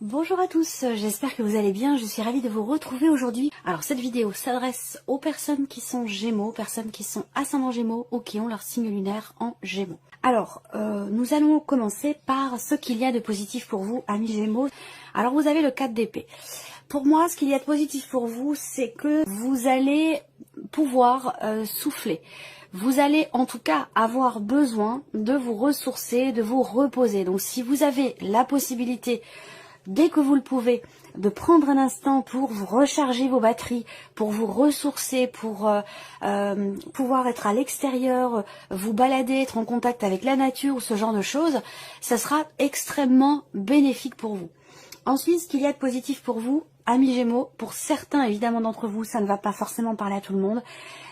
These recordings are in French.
Bonjour à tous, j'espère que vous allez bien, je suis ravie de vous retrouver aujourd'hui. Alors cette vidéo s'adresse aux personnes qui sont Gémeaux, personnes qui sont ascendant Gémeaux ou qui ont leur signe lunaire en Gémeaux. Alors, nous allons commencer par ce qu'il y a de positif pour vous, amis Gémeaux. Alors vous avez le 4 d'épée. Pour moi, ce qu'il y a de positif pour vous, c'est que vous allez pouvoir souffler. Vous allez en tout cas avoir besoin de vous ressourcer, de vous reposer. Donc si vous avez la possibilité, dès que vous le pouvez, de prendre un instant pour vous recharger vos batteries, pour vous ressourcer, pour pouvoir être à l'extérieur, vous balader, être en contact avec la nature ou ce genre de choses, ça sera extrêmement bénéfique pour vous. Ensuite, ce qu'il y a de positif pour vous, amis Gémeaux, pour certains évidemment d'entre vous, ça ne va pas forcément parler à tout le monde,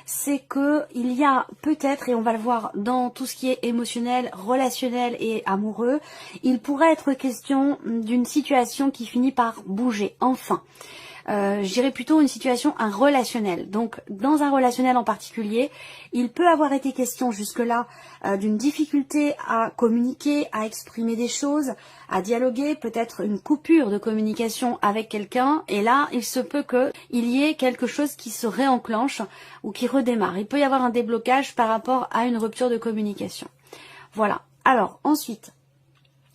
c'est que il y a peut-être, et on va le voir dans tout ce qui est émotionnel, relationnel et amoureux, il pourrait être question d'une situation qui finit par bouger, enfin. Je dirais plutôt une situation, un relationnel. Donc, dans un relationnel en particulier, il peut avoir été question jusque-là d'une difficulté à communiquer, à exprimer des choses, à dialoguer, peut-être une coupure de communication avec quelqu'un. Et là, il se peut qu'il y ait quelque chose qui se réenclenche ou qui redémarre. Il peut y avoir un déblocage par rapport à une rupture de communication. Voilà. Alors, ensuite,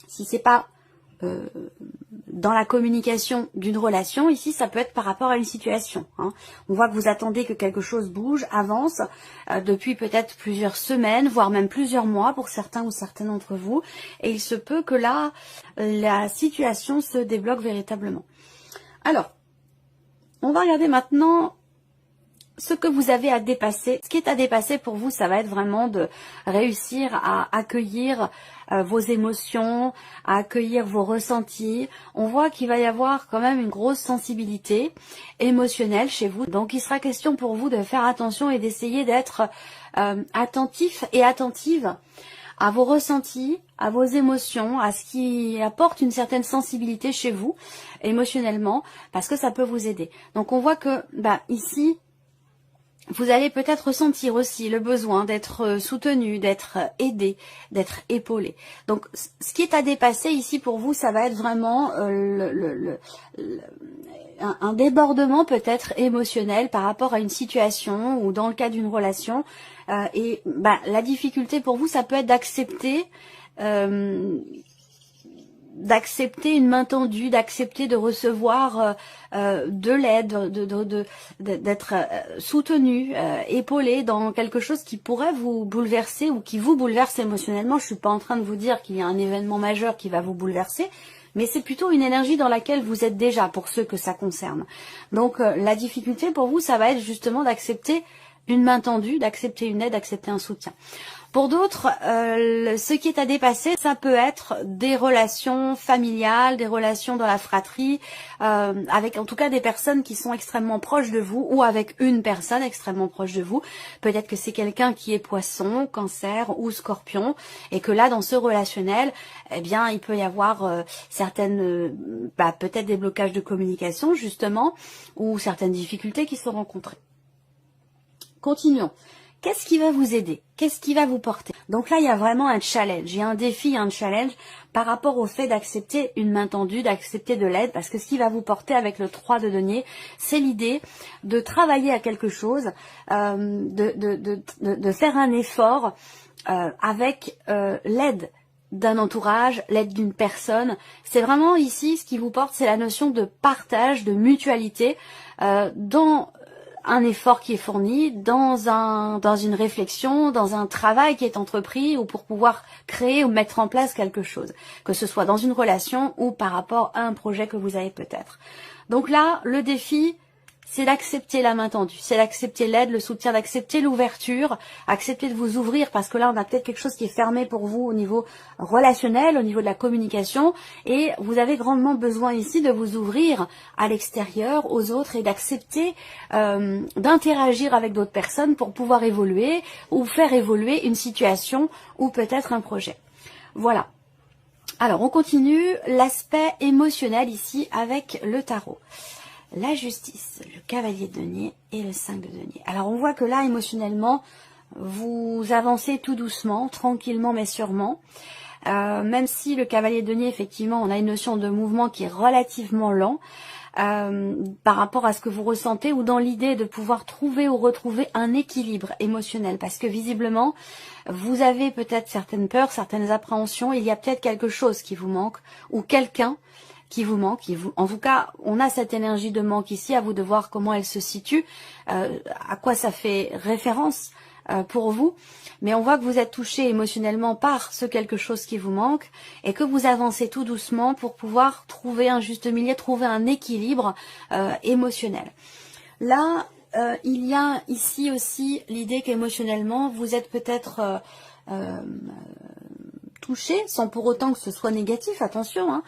si c'est pas dans la communication d'une relation, ici ça peut être par rapport à une situation. On voit que vous attendez que quelque chose bouge, avance, depuis peut-être plusieurs semaines, voire même plusieurs mois pour certains ou certaines d'entre vous, et il se peut que là, la situation se débloque véritablement. Alors, on va regarder maintenant ce que vous avez à dépasser. Ce qui est à dépasser pour vous, ça va être vraiment de réussir à accueillir vos émotions, à accueillir vos ressentis. On voit qu'il va y avoir quand même une grosse sensibilité émotionnelle chez vous. Donc il sera question pour vous de faire attention et d'essayer d'être attentif et attentive à vos ressentis, à vos émotions, à ce qui apporte une certaine sensibilité chez vous émotionnellement, parce que ça peut vous aider. Donc on voit que ici, vous allez peut-être ressentir aussi le besoin d'être soutenu, d'être aidé, d'être épaulé. Donc, ce qui est à dépasser ici pour vous, ça va être vraiment un débordement peut-être émotionnel par rapport à une situation ou dans le cas d'une relation. La difficulté pour vous, ça peut être d'accepter une main tendue, d'accepter de recevoir de l'aide, d'être soutenu, épaulé dans quelque chose qui pourrait vous bouleverser ou qui vous bouleverse émotionnellement. Je suis pas en train de vous dire qu'il y a un événement majeur qui va vous bouleverser, mais c'est plutôt une énergie dans laquelle vous êtes déjà pour ceux que ça concerne. Donc la difficulté pour vous, ça va être justement d'accepter une main tendue, d'accepter une aide, d'accepter un soutien. Pour d'autres, ce qui est à dépasser, ça peut être des relations familiales, des relations dans la fratrie, avec en tout cas des personnes qui sont extrêmement proches de vous ou avec une personne extrêmement proche de vous. Peut-être que c'est quelqu'un qui est poisson, cancer ou scorpion et que là, dans ce relationnel, eh bien, il peut y avoir peut-être des blocages de communication justement ou certaines difficultés qui sont rencontrées. Continuons. Qu'est-ce qui va vous aider? Qu'est-ce qui va vous porter? Donc là, il y a vraiment un challenge. Il y a un défi, un challenge par rapport au fait d'accepter une main tendue, d'accepter de l'aide, parce que ce qui va vous porter avec le 3 de denier, c'est l'idée de travailler à quelque chose, de faire un effort avec l'aide d'un entourage, l'aide d'une personne. C'est vraiment ici, ce qui vous porte, c'est la notion de partage, de mutualité dans un effort qui est fourni, dans une réflexion, dans un travail qui est entrepris ou pour pouvoir créer ou mettre en place quelque chose, que ce soit dans une relation ou par rapport à un projet que vous avez peut-être. Donc là, le défi, c'est d'accepter la main tendue, c'est d'accepter l'aide, le soutien, d'accepter l'ouverture, accepter de vous ouvrir parce que là on a peut-être quelque chose qui est fermé pour vous au niveau relationnel, au niveau de la communication et vous avez grandement besoin ici de vous ouvrir à l'extérieur, aux autres et d'accepter d'interagir avec d'autres personnes pour pouvoir évoluer ou faire évoluer une situation ou peut-être un projet. Voilà. Alors on continue l'aspect émotionnel ici avec le tarot. La justice, le cavalier de denier et le 5 de denier. Alors on voit que là, émotionnellement, vous avancez tout doucement, tranquillement mais sûrement. même si le cavalier de denier, effectivement, on a une notion de mouvement qui est relativement lent, par rapport à ce que vous ressentez, ou dans l'idée de pouvoir trouver ou retrouver un équilibre émotionnel, parce que visiblement vous avez peut-être certaines peurs, certaines appréhensions, il y a peut-être quelque chose qui vous manque, ou quelqu'un qui vous manque. En tout cas, on a cette énergie de manque ici, à vous de voir comment elle se situe, à quoi ça fait référence pour vous, mais on voit que vous êtes touché émotionnellement par ce quelque chose qui vous manque et que vous avancez tout doucement pour pouvoir trouver un juste milieu, trouver un équilibre émotionnel. Là, il y a ici aussi l'idée qu'émotionnellement, vous êtes peut-être touché, sans pour autant que ce soit négatif, attention, hein,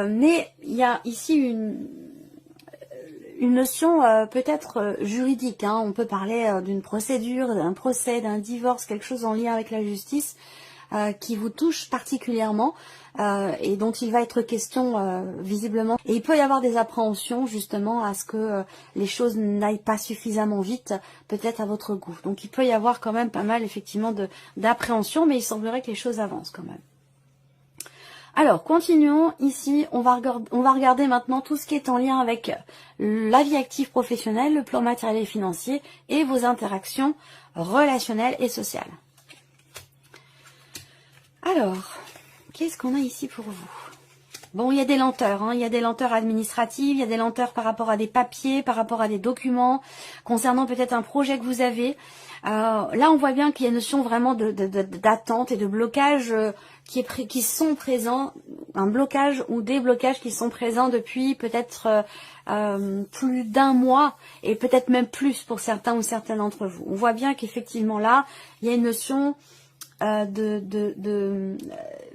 mais il y a ici une notion peut-être juridique, hein. On peut parler d'une procédure, d'un procès, d'un divorce, quelque chose en lien avec la justice qui vous touche particulièrement et dont il va être question visiblement. Et il peut y avoir des appréhensions justement à ce que les choses n'aillent pas suffisamment vite, peut-être à votre goût. Donc il peut y avoir quand même pas mal effectivement d'appréhension, mais il semblerait que les choses avancent quand même. Alors, continuons. Ici, on va regarder maintenant tout ce qui est en lien avec la vie active professionnelle, le plan matériel et financier et vos interactions relationnelles et sociales. Alors, qu'est-ce qu'on a ici pour vous? Bon, il y a des lenteurs, hein. Il y a des lenteurs administratives, il y a des lenteurs par rapport à des papiers, par rapport à des documents, concernant peut-être un projet que vous avez. Là, on voit bien qu'il y a une notion vraiment d'attente et de blocage qui sont présents, un blocage ou des blocages qui sont présents depuis peut-être plus d'un mois et peut-être même plus pour certains ou certaines d'entre vous. On voit bien qu'effectivement là, il y a une notion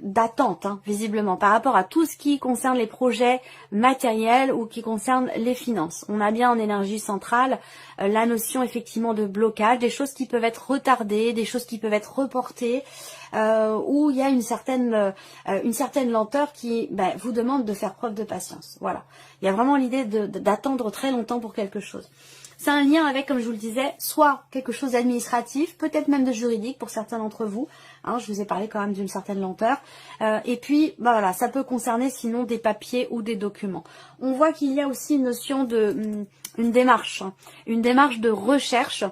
d'attente, hein, visiblement, par rapport à tout ce qui concerne les projets matériels ou qui concerne les finances. On a bien en énergie centrale la notion effectivement de blocage, des choses qui peuvent être retardées, des choses qui peuvent être reportées, où il y a une certaine lenteur qui vous demande de faire preuve de patience. Voilà. Il y a vraiment l'idée d'attendre très longtemps pour quelque chose. C'est un lien avec, comme je vous le disais, soit quelque chose d'administratif, peut-être même de juridique pour certains d'entre vous. Hein, je vous ai parlé quand même d'une certaine lenteur. Et puis, voilà, ça peut concerner sinon des papiers ou des documents. On voit qu'il y a aussi une notion de une démarche de recherche.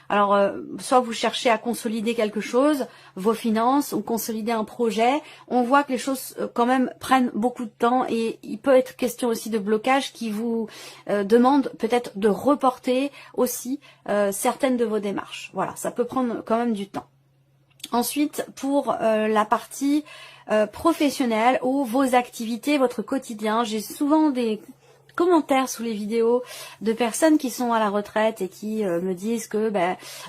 Alors, soit vous cherchez à consolider quelque chose, vos finances, ou consolider un projet. On voit que les choses quand même prennent beaucoup de temps et il peut être question aussi de blocage qui vous demande peut-être de reporter aussi certaines de vos démarches. Voilà, ça peut prendre quand même du temps. Ensuite, pour la partie professionnelle ou vos activités, votre quotidien, j'ai souvent des commentaires sous les vidéos de personnes qui sont à la retraite et qui me disent que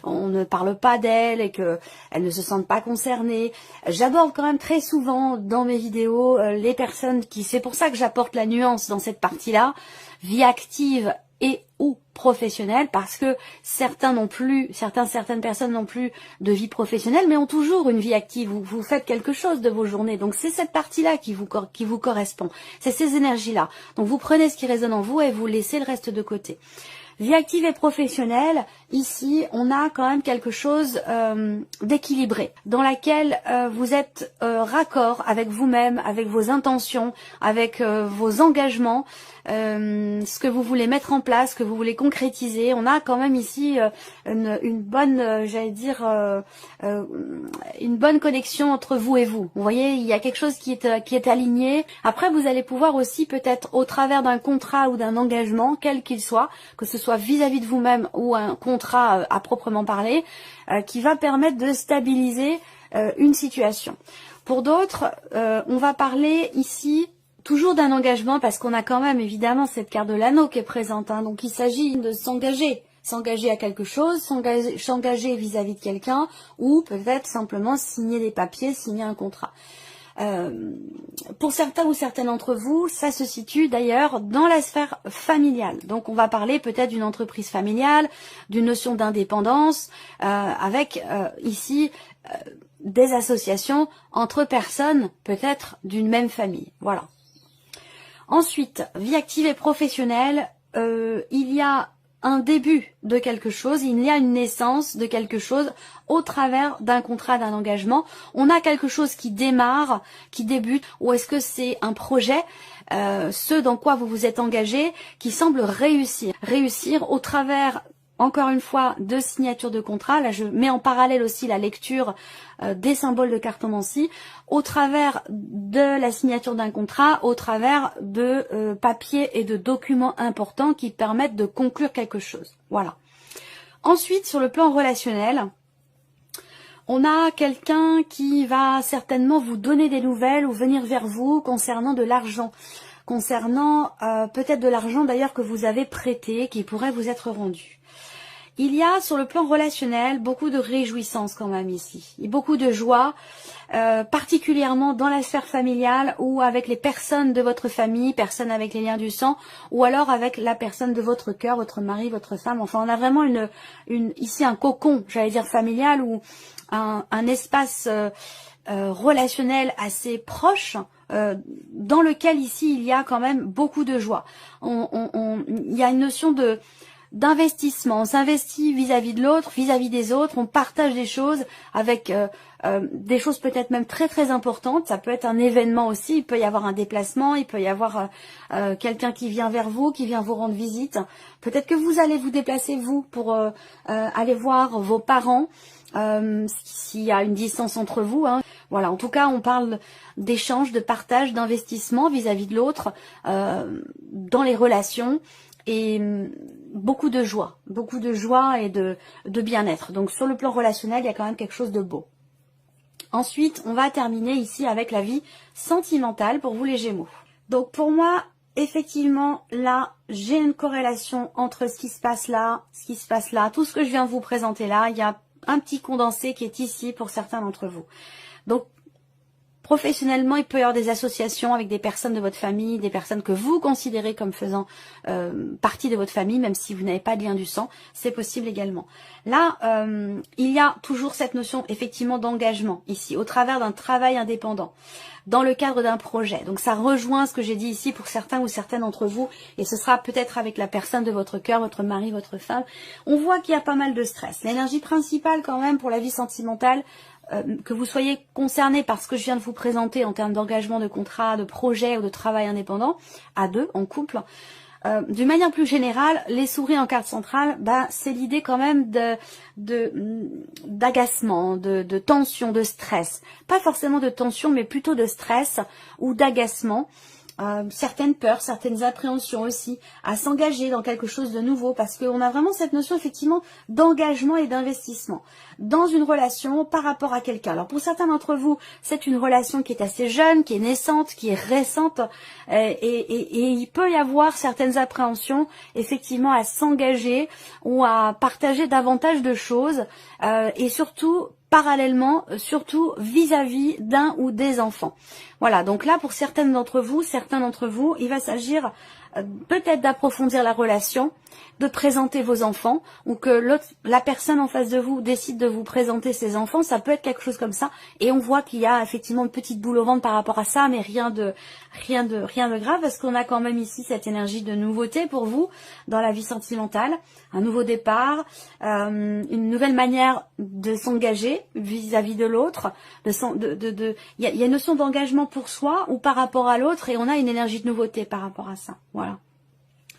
on ne parle pas d'elles et que elles ne se sentent pas concernées. J'aborde quand même très souvent dans mes vidéos les personnes qui, c'est pour ça que j'apporte la nuance dans cette partie-là, vie active et ou professionnelle, parce que certaines personnes n'ont plus de vie professionnelle, mais ont toujours une vie active. Vous faites quelque chose de vos journées. Donc c'est cette partie-là qui vous correspond. C'est ces énergies-là. Donc vous prenez ce qui résonne en vous et vous laissez le reste de côté. Vie active et professionnelle, ici, on a quand même quelque chose d'équilibré, dans laquelle vous êtes raccord avec vous-même, avec vos intentions, avec vos engagements, ce que vous voulez mettre en place, ce que vous voulez concrétiser. On a quand même ici une bonne, une bonne connexion entre vous et vous. Vous voyez, il y a quelque chose qui est aligné. Après, vous allez pouvoir aussi peut-être au travers d'un contrat ou d'un engagement, quel qu'il soit, que ce soit vis-à-vis de vous-même ou un contrat à proprement parler, qui va permettre de stabiliser une situation. Pour d'autres, on va parler ici toujours d'un engagement, parce qu'on a quand même évidemment cette carte de l'anneau qui est présente, hein. Donc il s'agit de s'engager à quelque chose, s'engager vis-à-vis de quelqu'un, ou peut-être simplement signer des papiers, signer un contrat. Pour certains ou certaines d'entre vous, ça se situe d'ailleurs dans la sphère familiale. Donc on va parler peut-être d'une entreprise familiale, d'une notion d'indépendance, avec ici des associations entre personnes peut-être d'une même famille. Voilà. Ensuite, vie active et professionnelle, il y a un début de quelque chose, il y a une naissance de quelque chose au travers d'un contrat, d'un engagement. On a quelque chose qui démarre, qui débute, ou est-ce que c'est un projet, ce dans quoi vous vous êtes engagé, qui semble réussir. Réussir au travers, encore une fois, de signature de contrat. Là, je mets en parallèle aussi la lecture des symboles de cartomancie, au travers de la signature d'un contrat, au travers de papiers et de documents importants qui permettent de conclure quelque chose. Voilà. Ensuite, sur le plan relationnel, on a quelqu'un qui va certainement vous donner des nouvelles ou venir vers vous concernant de l'argent. Concernant peut-être de l'argent d'ailleurs que vous avez prêté, qui pourrait vous être rendu. Il y a sur le plan relationnel beaucoup de réjouissance quand même ici, et beaucoup de joie, particulièrement dans la sphère familiale ou avec les personnes de votre famille, personnes avec les liens du sang, ou alors avec la personne de votre cœur, votre mari, votre femme. Enfin, on a vraiment ici un cocon, j'allais dire familial, ou un espace relationnel assez proche, dans lequel ici il y a quand même beaucoup de joie. Il y a une notion d'investissement, on s'investit vis-à-vis de l'autre, vis-à-vis des autres, on partage des choses avec des choses peut-être même très très importantes. Ça peut être un événement aussi, il peut y avoir un déplacement, il peut y avoir quelqu'un qui vient vers vous, qui vient vous rendre visite. Peut-être que vous allez vous déplacer vous pour aller voir vos parents, s'il y a une distance entre vous, hein. Voilà, en tout cas on parle d'échange, de partage, d'investissement vis-à-vis de l'autre dans les relations. Et beaucoup de joie et de bien-être. Donc sur le plan relationnel, il y a quand même quelque chose de beau. Ensuite, on va terminer ici avec la vie sentimentale pour vous les Gémeaux. Donc pour moi, effectivement, là, j'ai une corrélation entre ce qui se passe là, tout ce que je viens de vous présenter là. Il y a un petit condensé qui est ici pour certains d'entre vous. Donc, professionnellement, il peut y avoir des associations avec des personnes de votre famille, des personnes que vous considérez comme faisant partie de votre famille, même si vous n'avez pas de lien du sang, c'est possible également. Là, il y a toujours cette notion effectivement d'engagement ici, au travers d'un travail indépendant, dans le cadre d'un projet. Donc ça rejoint ce que j'ai dit ici pour certains ou certaines d'entre vous, et ce sera peut-être avec la personne de votre cœur, votre mari, votre femme. On voit qu'il y a pas mal de stress. L'énergie principale quand même pour la vie sentimentale, que vous soyez concerné par ce que je viens de vous présenter en termes d'engagement, de contrat, de projet ou de travail indépendant, à deux, en couple, d'une manière plus générale, les souris en carte centrale, c'est l'idée quand même d'agacement, de tension, de stress. Pas forcément de tension, mais plutôt de stress ou d'agacement. Certaines peurs, certaines appréhensions aussi, à s'engager dans quelque chose de nouveau, parce qu'on a vraiment cette notion effectivement d'engagement et d'investissement dans une relation par rapport à quelqu'un. Alors pour certains d'entre vous, c'est une relation qui est assez jeune, qui est naissante, qui est récente, et il peut y avoir certaines appréhensions effectivement à s'engager ou à partager davantage de choses, et surtout parallèlement, surtout vis-à-vis d'un ou des enfants. Voilà, donc là pour certains d'entre vous, il va s'agir peut-être d'approfondir la relation, de présenter vos enfants, ou que la personne en face de vous décide de vous présenter ses enfants, ça peut être quelque chose comme ça, et on voit qu'il y a effectivement une petite boule au ventre par rapport à ça, mais rien de grave, parce qu'on a quand même ici cette énergie de nouveauté pour vous, dans la vie sentimentale, un nouveau départ, une nouvelle manière de s'engager vis-à-vis de l'autre, il y a une notion d'engagement pour soi ou par rapport à l'autre, et on a une énergie de nouveauté par rapport à ça, voilà.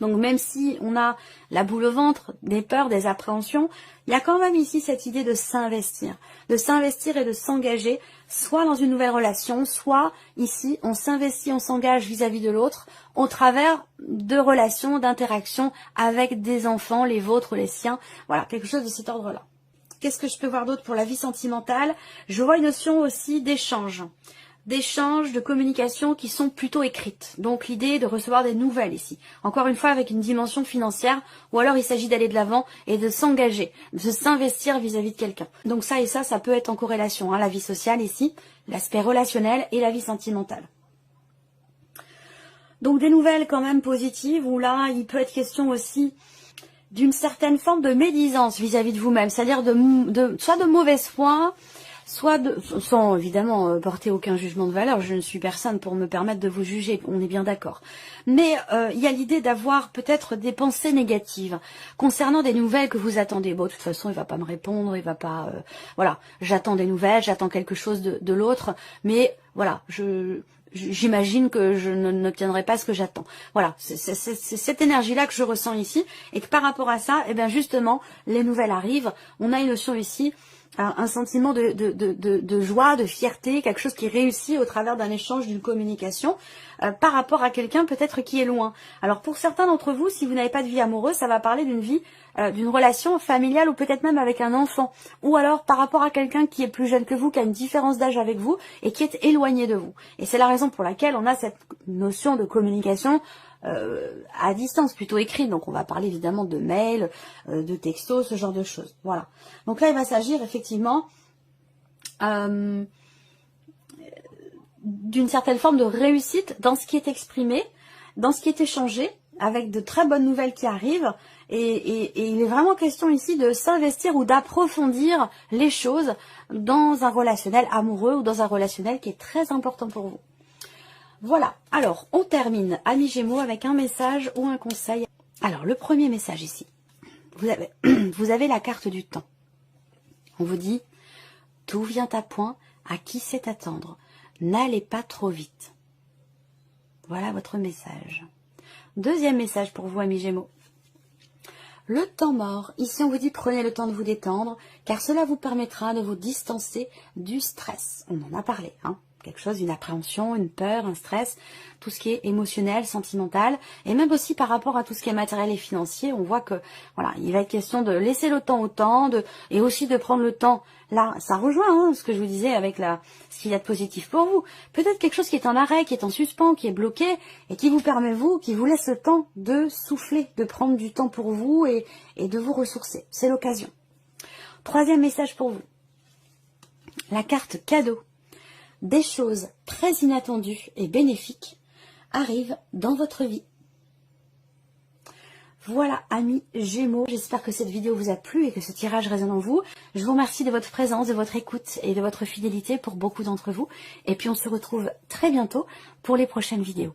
Donc même si on a la boule au ventre, des peurs, des appréhensions, il y a quand même ici cette idée de s'investir et de s'engager, soit dans une nouvelle relation, soit ici on s'investit, on s'engage vis-à-vis de l'autre, au travers de relations, d'interactions avec des enfants, les vôtres, les siens, voilà, quelque chose de cet ordre-là. Qu'est-ce que je peux voir d'autre pour la vie sentimentale? Je vois une notion aussi d'échange, de communication qui sont plutôt écrites. Donc l'idée de recevoir des nouvelles ici. Encore une fois avec une dimension financière, ou alors il s'agit d'aller de l'avant et de s'engager, de s'investir vis-à-vis de quelqu'un. Donc ça et ça peut être en corrélation, hein, la vie sociale ici, l'aspect relationnel et la vie sentimentale. Donc des nouvelles quand même positives, où là il peut être question aussi d'une certaine forme de médisance vis-à-vis de vous-même, c'est-à-dire soit de mauvaise foi, soit sans évidemment porter aucun jugement de valeur, je ne suis personne pour me permettre de vous juger, on est bien d'accord. Mais il y a l'idée d'avoir peut-être des pensées négatives concernant des nouvelles que vous attendez. Bon, de toute façon, il va pas me répondre, il va pas... voilà, j'attends des nouvelles, j'attends quelque chose de l'autre, mais voilà, j'imagine que je n'obtiendrai pas ce que j'attends. Voilà, c'est cette énergie-là que je ressens ici, et que par rapport à ça, eh bien justement, les nouvelles arrivent. On a une notion ici, un sentiment de joie, de fierté, quelque chose qui réussit au travers d'un échange, d'une communication, par rapport à quelqu'un peut-être qui est loin. Alors pour certains d'entre vous, si vous n'avez pas de vie amoureuse, ça va parler d'une vie, d'une relation familiale ou peut-être même avec un enfant. Ou alors par rapport à quelqu'un qui est plus jeune que vous, qui a une différence d'âge avec vous et qui est éloigné de vous. Et c'est la raison pour laquelle on a cette notion de communication à distance, plutôt écrite. Donc on va parler évidemment de mails, de textos, ce genre de choses. Voilà. Donc là il va s'agir effectivement d'une certaine forme de réussite dans ce qui est exprimé, dans ce qui est échangé, avec de très bonnes nouvelles qui arrivent. Et il est vraiment question ici de s'investir ou d'approfondir les choses dans un relationnel amoureux ou dans un relationnel qui est très important pour vous. Voilà, alors on termine, amis Gémeaux, avec un message ou un conseil. Alors le premier message ici, vous avez la carte du temps. On vous dit, tout vient à point, à qui sait attendre. N'allez pas trop vite. Voilà votre message. Deuxième message pour vous, amis Gémeaux. Le temps mort. Ici, on vous dit prenez le temps de vous détendre, car cela vous permettra de vous distancer du stress. On en a parlé, hein. Quelque chose, une appréhension, une peur, un stress, tout ce qui est émotionnel, sentimental, et même aussi par rapport à tout ce qui est matériel et financier, on voit que voilà, il va être question de laisser le temps au temps, et aussi de prendre le temps. Là, ça rejoint hein, ce que je vous disais avec ce qu'il y a de positif pour vous. Peut-être quelque chose qui est en arrêt, qui est en suspens, qui est bloqué, et qui vous permet qui vous laisse le temps de souffler, de prendre du temps pour vous et de vous ressourcer. C'est l'occasion. Troisième message pour vous. La carte cadeau. Des choses très inattendues et bénéfiques arrivent dans votre vie. Voilà, amis Gémeaux, j'espère que cette vidéo vous a plu et que ce tirage résonne en vous. Je vous remercie de votre présence, de votre écoute et de votre fidélité pour beaucoup d'entre vous. Et puis on se retrouve très bientôt pour les prochaines vidéos.